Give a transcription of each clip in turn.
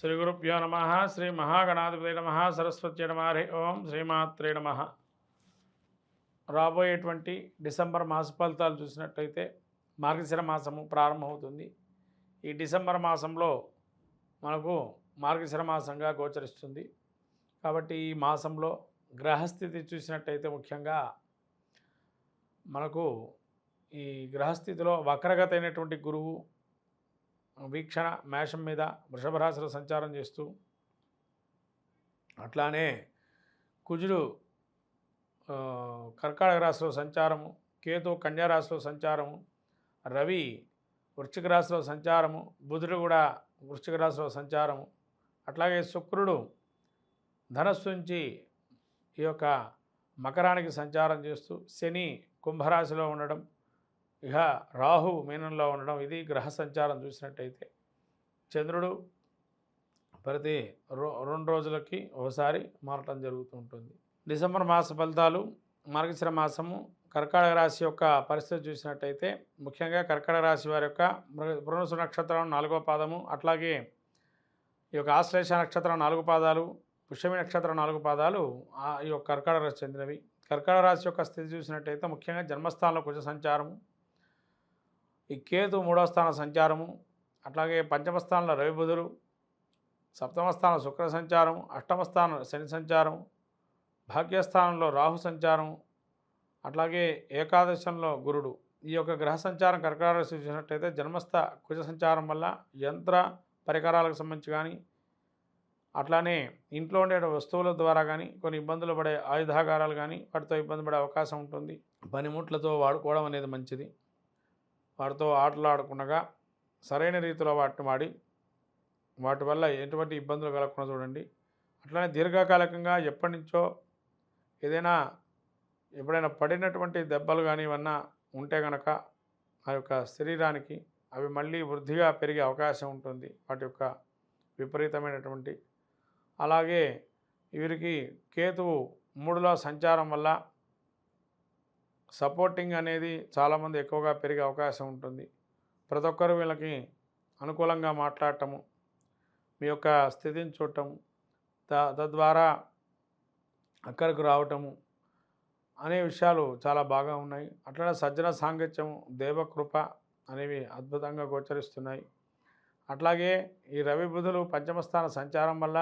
శ్రీ గురుభ్యో నమ. శ్రీ మహాగణాధిపతి నమ. సరస్వతి నమ. హరి ఓం శ్రీమాత్రే నమ. రాబోయేటువంటి డిసెంబర్ మాస ఫలితాలు చూసినట్టయితే మార్గశిర మాసము ప్రారంభమవుతుంది. ఈ డిసెంబర్ మాసంలో మనకు మార్గశిర మాసంగా గోచరిస్తుంది. కాబట్టి ఈ మాసంలో గ్రహస్థితి చూసినట్టయితే ముఖ్యంగా మనకు ఈ గ్రహస్థితిలో వక్రగత అయినటువంటి గురువు వీక్షణ మేషం మీద వృషభ రాశిలో సంచారం చేస్తూ, అట్లానే కుజుడు కర్కాటక రాశిలో సంచారము, కేతు కన్యా రాశిలో సంచారము, రవి వృశ్చిక రాశిలో సంచారము, బుధుడు కూడా వృశ్చిక రాశిలో సంచారము, అట్లాగే శుక్రుడు ధనస్సు నుంచి ఈ యొక్క మకరానికి సంచారం చేస్తూ, శని కుంభరాశిలో ఉండడం, ఇక రాహు మీనంలో ఉండడం, ఇది గ్రహ సంచారం చూసినట్టయితే. చంద్రుడు ప్రతి 2 రోజులకి ఒకసారి మారటం జరుగుతూ ఉంటుంది. డిసెంబర్ మాస ఫలితాలు మార్గశిర మాసము కర్కాటక రాశి యొక్క పరిస్థితి చూసినట్టయితే ముఖ్యంగా కర్కాటక రాశి వారి యొక్క పునర్వసు నక్షత్రం 4వ పాదము, అట్లాగే ఈ యొక్క ఆశ్లేష నక్షత్రం 4 పాదాలు, పుష్యమి నక్షత్రం 4 పాదాలు ఈ యొక్క కర్కాటక రాశి చెందినవి. కర్కాటక రాశి యొక్క స్థితి చూసినట్టయితే ముఖ్యంగా జన్మస్థానంలో కుజ సంచారము, ఈ కేతు 3వ స్థాన సంచారము, అట్లాగే పంచమ స్థానంలో రవి బుధుడు, సప్తమ స్థానం శుక్ర సంచారం, అష్టమ స్థానం శని సంచారం, భాగ్యస్థానంలో రాహు సంచారం, అట్లాగే ఏకాదశంలో గురుడు. ఈ యొక్క గ్రహ సంచారం కర్కాటక రాశి చూసినట్టయితే జన్మస్థ కుజ సంచారం వల్ల యంత్ర పరికరాలకు సంబంధించి కానీ, అట్లానే ఇంట్లో ఉండే వస్తువుల ద్వారా కానీ కొన్ని ఇబ్బందులు పడే ఆయుధాగారాలు కానీ వాటితో ఇబ్బంది పడే అవకాశం ఉంటుంది. పనిముట్లతో వాడుకోవడం అనేది మంచిది. వాటితో ఆటలు ఆడకుండా సరైన రీతిలో వాటిని వాడి వాటి వల్ల ఎటువంటి ఇబ్బందులు కలగకుండా చూడండి. అట్లనే దీర్ఘకాలికంగా ఎప్పటి నుంచో ఎప్పుడైనా పడినటువంటి దెబ్బలు కానీ ఇవన్నా ఉంటే కనుక ఆ యొక్క శరీరానికి అవి మళ్ళీ వృద్ధిగా పెరిగే అవకాశం ఉంటుంది, వాటి యొక్క విపరీతమైనటువంటి. అలాగే వీరికి కేతువు 3లో సంచారం వల్ల సపోర్టింగ్ అనేది చాలామంది ఎక్కువగా పెరిగే అవకాశం ఉంటుంది. ప్రతి ఒక్కరు వీళ్ళకి అనుకూలంగా మాట్లాడటము, మీ యొక్క స్థితిని చూడటము, తద్వారా అక్కడికి రావటము అనే విషయాలు చాలా బాగా ఉన్నాయి. అట్లనే సజ్జన సాంగత్యము, దేవకృప అనేవి అద్భుతంగా గోచరిస్తున్నాయి. అట్లాగే ఈ రవి బుధులు పంచమస్థాన సంచారం వల్ల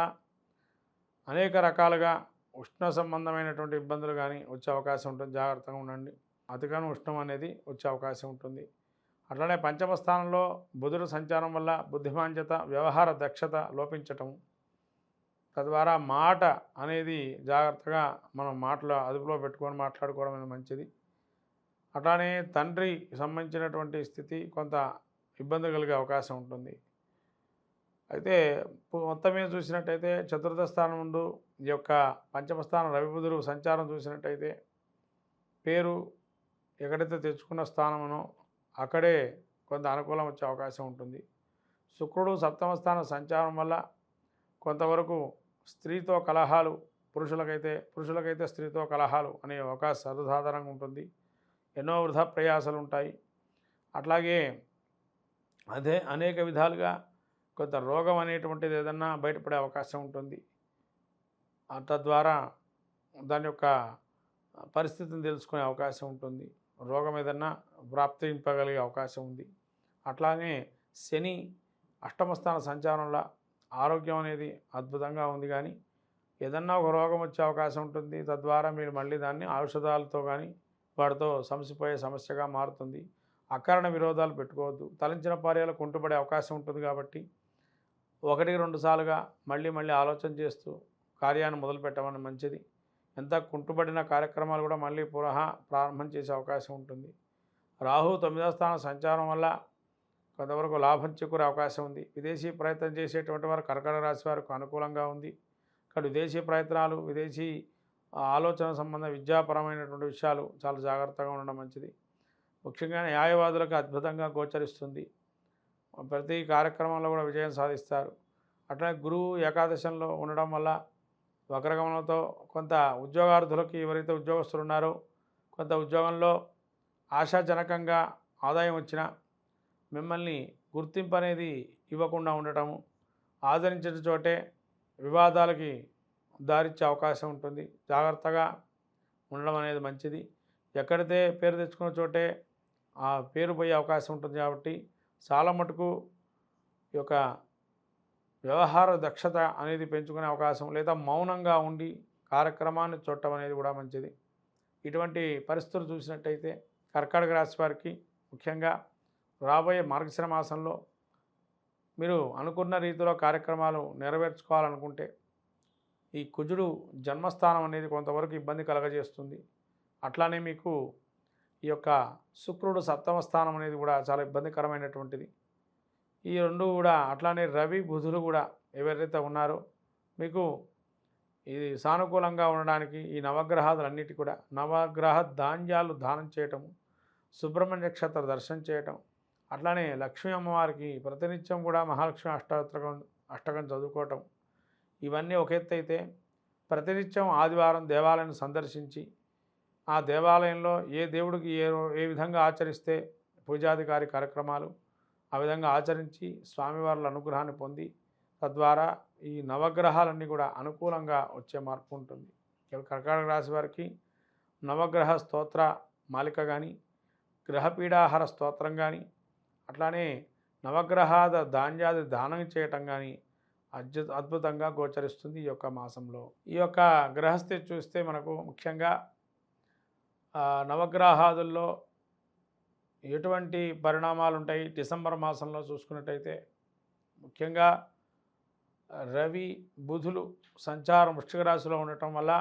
అనేక రకాలుగా ఉష్ణ సంబంధమైనటువంటి ఇబ్బందులు కానీ వచ్చే అవకాశం ఉంటుంది. జాగ్రత్తగా ఉండండి. అతిగాను ఉష్ణం అనేది వచ్చే అవకాశం ఉంటుంది. అట్లనే పంచమ స్థానంలో బుధుడు సంచారం వల్ల బుద్ధిమాంద్యత, వ్యవహార దక్షత లోపించటం, తద్వారా మాట అనేది జాగ్రత్తగా మనం మాటలు అదుపులో పెట్టుకొని మాట్లాడుకోవడం అనేది మంచిది. అట్లానే తండ్రి సంబంధించినటువంటి స్థితి కొంత ఇబ్బంది కలిగే అవకాశం ఉంటుంది. అయితే మొత్తం మీద చూసినట్టయితే చతుర్థ స్థానం ముందు ఈ యొక్క పంచమ స్థానం రవి బుధుడు సంచారం చూసినట్టయితే పేరు ఎక్కడైతే తెచ్చుకున్న స్థానమనో అక్కడే కొంత అనుకూలం వచ్చే అవకాశం ఉంటుంది. శుక్రుడు సప్తమ స్థానం సంచారం వల్ల కొంతవరకు స్త్రీతో కలహాలు, పురుషులకైతే స్త్రీతో కలహాలు అనే అవకాశం సర్వసాధారణంగా ఉంటుంది. ఎన్నో వృధా ప్రయాసాలు ఉంటాయి. అట్లాగే అనేక విధాలుగా కొంత రోగం అనేటువంటిది ఏదన్నా బయటపడే అవకాశం ఉంటుంది. తద్వారా దాని యొక్క పరిస్థితిని తెలుసుకునే అవకాశం ఉంటుంది. రోగం ఏదన్నా ప్రాప్తింపగలిగే అవకాశం ఉంది. అట్లానే శని అష్టమ స్థాన సంచారంలో ఆరోగ్యం అనేది అద్భుతంగా ఉంది, కానీ ఏదన్నా ఒక రోగం వచ్చే అవకాశం ఉంటుంది. తద్వారా మీరు మళ్ళీ దాన్ని ఔషధాలతో కానీ వాటితో సమసిపోయే సమస్యగా మారుతుంది. అకారణ విరోధాలు పెట్టుకోవద్దు. తలంచిన కార్యాలు కుంటుపడే అవకాశం ఉంటుంది. కాబట్టి 1-2 సార్లుగా మళ్ళీ ఆలోచన చేస్తూ కార్యాన్ని మొదలుపెట్టమని మంచిది. ఎంత కుంటుపడిన కార్యక్రమాలు కూడా మళ్ళీ ప్రారంభం చేసే అవకాశం ఉంటుంది. రాహు 9వ స్థానం సంచారం వల్ల కొంతవరకు లాభం చేకూరే అవకాశం ఉంది. విదేశీ ప్రయత్నం చేసేటువంటి వారు కర్కాటక రాశి వారికి అనుకూలంగా ఉంది. ఇక్కడ విదేశీ ప్రయత్నాలు, విదేశీ ఆలోచన సంబంధ విద్యాపరమైనటువంటి విషయాలు చాలా జాగ్రత్తగా ఉండడం మంచిది. ముఖ్యంగా న్యాయవాదులకు అద్భుతంగా గోచరిస్తుంది. ప్రతి కార్యక్రమంలో కూడా విజయం సాధిస్తారు. అట్లనే గురువు ఏకాదశంలో ఉండడం వల్ల వక్రగమనంతో కొంత ఉద్యోగార్థులకి, ఎవరైతే ఉద్యోగస్తులు ఉన్నారో కొంత ఉద్యోగంలో ఆశాజనకంగా ఆదాయం వచ్చినా మిమ్మల్ని గుర్తింపు అనేది ఇవ్వకుండా ఉండటము, ఆదరించిన చోటే వివాదాలకి దారిచ్చే అవకాశం ఉంటుంది. జాగ్రత్తగా ఉండడం అనేది మంచిది. ఎక్కడితే పేరు తెచ్చుకున్న చోటే ఆ పేరు పోయే అవకాశం ఉంటుంది కాబట్టి చాలా మటుకు ఈ యొక్క వ్యవహార దక్షత అనేది పెంచుకునే అవకాశం, లేదా మౌనంగా ఉండి కార్యక్రమాన్ని చూడటం అనేది కూడా మంచిది. ఇటువంటి పరిస్థితులు చూసినట్టయితే కర్కాటక రాశి వారికి ముఖ్యంగా రాబోయే మార్గశిర మాసంలో మీరు అనుకున్న రీతిలో కార్యక్రమాలు నెరవేర్చుకోవాలనుకుంటే ఈ కుజుడు జన్మస్థానం అనేది కొంతవరకు ఇబ్బంది కలగజేస్తుంది. అట్లానే మీకు ఈ యొక్క శుక్రుడు సప్తమ స్థానం అనేది కూడా చాలా ఇబ్బందికరమైనటువంటిది. ఈ రెండు కూడా అట్లానే రవి బుధులు కూడా ఎవరైతే ఉన్నారో మీకు ఇది సానుకూలంగా ఉండడానికి ఈ నవగ్రహాదులన్నిటి కూడా నవగ్రహ ధాన్యాలు దానం చేయటము, సుబ్రహ్మణ్య నక్షత్ర దర్శనం చేయటం, అట్లానే లక్ష్మీ అమ్మవారికి ప్రతినిత్యం కూడా మహాలక్ష్మి అష్టకం చదువుకోవటం, ఇవన్నీ ఒక ఎత్తు అయితే ప్రతినిత్యం ఆదివారం దేవాలయాన్ని సందర్శించి ఆ దేవాలయంలో ఏ దేవుడికి ఏ విధంగా ఆచరిస్తే పూజాధికారి కార్యక్రమాలు ఆ విధంగా ఆచరించి స్వామివార్ల అనుగ్రహాన్ని పొంది తద్వారా ఈ నవగ్రహాలన్నీ కూడా అనుకూలంగా వచ్చే మార్పు ఉంటుంది. కర్కాటక రాశి వారికి నవగ్రహ స్తోత్ర మాలిక కానీ, గ్రహపీడాహార స్తోత్రం కానీ, అట్లానే నవగ్రహాద ధాన్యాది దానం చేయటం కానీ అద్భుతంగా గోచరిస్తుంది ఈ యొక్క మాసంలో. ఈ యొక్క గ్రహస్థితి చూస్తే మనకు ముఖ్యంగా నవగ్రహాదుల్లో ఎటువంటి పరిణామాలు ఉంటాయి డిసెంబర్ మాసంలో చూసుకున్నట్టయితే ముఖ్యంగా రవి బుధులు సంచారం వృశ్చిక రాశిలో ఉండటం వల్ల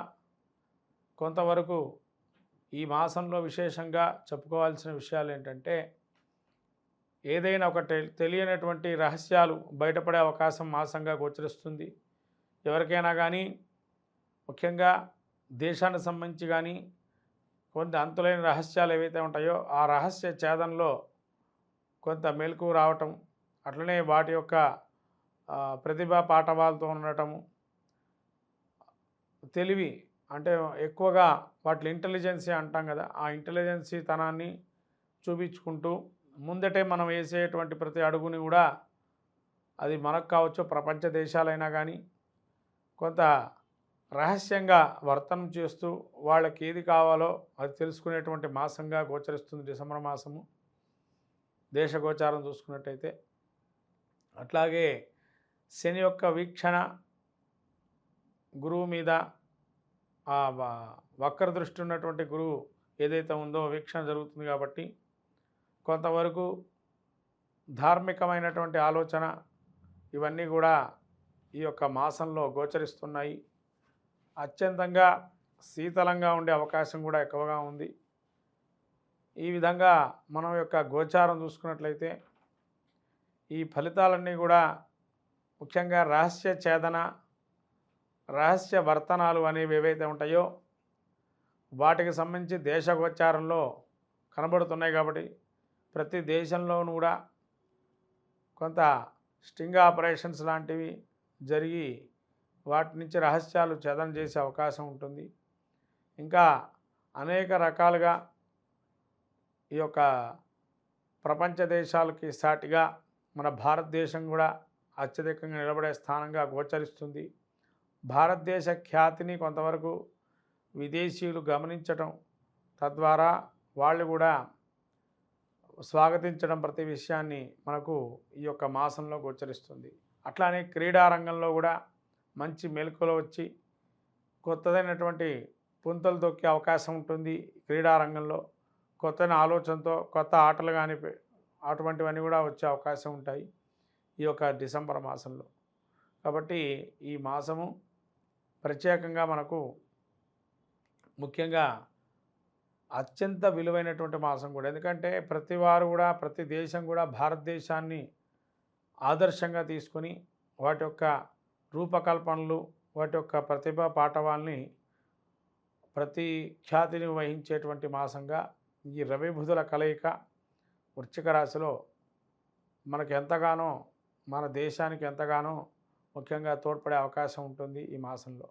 కొంతవరకు ఈ మాసంలో విశేషంగా చెప్పుకోవాల్సిన విషయాలు ఏంటంటే ఏదైనా ఒక తెలియనటువంటి రహస్యాలు బయటపడే అవకాశం మాసంగా గోచరిస్తుంది. ఎవరికైనా కానీ ముఖ్యంగా దేశానికి సంబంధించి కానీ కొంత అంతులైన రహస్యాలు ఏవైతే ఉంటాయో ఆ రహస్య ఛేదనలో కొంత మెలకువ రావటం, అట్లనే వాటి యొక్క ప్రతిభా పాఠవాలతో ఉండటము, తెలివి అంటే ఎక్కువగా వాటి ఇంటెలిజెన్సీ అంటాం కదా, ఆ ఇంటెలిజెన్సీ తనాన్ని చూపించుకుంటూ ముందటే మనం వేసేటువంటి ప్రతి అడుగుని కూడా అది మనకు కావచ్చు ప్రపంచ దేశాలైనా కానీ కొంత రహస్యంగా వర్తనం చేస్తూ వాళ్ళకి ఏది కావాలో అది తెలుసుకునేటువంటి మాసంగా గోచరిస్తుంది డిసెంబర్ మాసము దేశ గోచారం చూసుకున్నట్టయితే. అట్లాగే శని యొక్క వీక్షణ గురువు మీద ఆ వక్ర దృష్టి ఉన్నటువంటి గురువు ఏదైతే ఉందో వీక్షణ జరుగుతుంది కాబట్టి కొంతవరకు ధార్మికమైనటువంటి ఆలోచన ఇవన్నీ కూడా ఈ యొక్క మాసంలో గోచరిస్తున్నాయి. అత్యంతంగా శీతలంగా ఉండే అవకాశం కూడా ఎక్కువగా ఉంది. ఈ విధంగా మనం యొక్క గోచారం చూసుకున్నట్లయితే ఈ ఫలితాలన్నీ కూడా ముఖ్యంగా రహస్య ఛేదన, రహస్య వర్తనాలు అనేవి ఏవైతే ఉంటాయో వాటికి సంబంధించి దేశ గోచారంలో కనబడుతున్నాయి. కాబట్టి ప్రతి దేశంలోనూ కూడా కొంత స్టింగ్ ఆపరేషన్స్ లాంటివి జరిగి వాటి నుంచి రహస్యాలు ఛేదన చేసే అవకాశం ఉంటుంది. ఇంకా అనేక రకాలుగా ఈ యొక్క ప్రపంచ దేశాలకి సాటిగా మన భారతదేశం కూడా అత్యధికంగా నిలబడే స్థానంగా గోచరిస్తుంది. భారతదేశ ఖ్యాతిని కొంతవరకు విదేశీయులు గమనించటం, తద్వారా వాళ్ళు కూడా స్వాగతించడం ప్రతి విషయాన్ని మనకు ఈ యొక్క మాసంలో గోచరిస్తుంది. అట్లానే క్రీడారంగంలో కూడా మంచి మెలకువలు వచ్చి కొత్తదైనటువంటి పుంతలు తొక్కే అవకాశం ఉంటుంది. క్రీడారంగంలో కొత్త ఆలోచనతో కొత్త ఆటలు కానీ అటువంటివన్నీ కూడా వచ్చే అవకాశం ఉంటాయి ఈ యొక్క డిసెంబర్ మాసంలో. కాబట్టి ఈ మాసము ప్రత్యేకంగా మనకు ముఖ్యంగా అత్యంత విలువైనటువంటి మాసం కూడా. ఎందుకంటే ప్రతి వారు కూడా ప్రతి దేశం కూడా భారతదేశాన్ని ఆదర్శంగా తీసుకొని వాటి యొక్క రూపకల్పనలు, వాటి యొక్క ప్రతిభా పాఠవాల్ని ప్రతి ఖ్యాతిని వహించేటువంటి మాసంగా ఈ రవి బుధుల కలయిక వృశ్చిక రాశిలో మనకు ఎంతగానో మన దేశానికి ఎంతగానో ముఖ్యంగా తోడ్పడే అవకాశం ఉంటుంది ఈ మాసంలో.